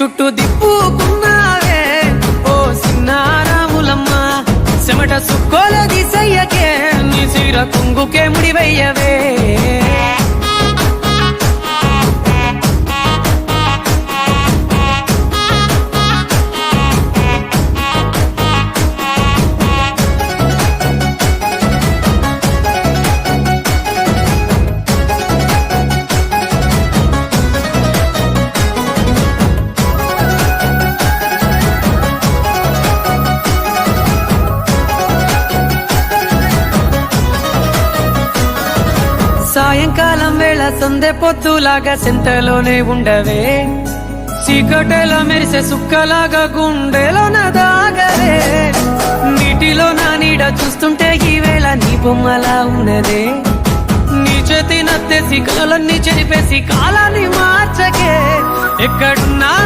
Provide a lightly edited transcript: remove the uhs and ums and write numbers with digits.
చుట్టూ దిప్పుకున్నావే ఓ సిన్నారాములమ్మ చెమట సుక్కోల దిశయ్యకే నీ సిర కుంగుకే ముడివయ్యవే సాయంకాలం వేళ సందె పొత్తులాగా సెంతలోనే ఉండవే చీకటెలో మెరిసే సుక్కలాగా గుండెలోన దాగవే నీటిలో నా నీడ చూస్తుంటే ఈ వేళ నీ బొమ్మలా ఉన్నదే నీ చేతి నత్తేసి కలన్నీ చెరిపేసి కాలాన్ని మార్చకే ఎక్కడున్నా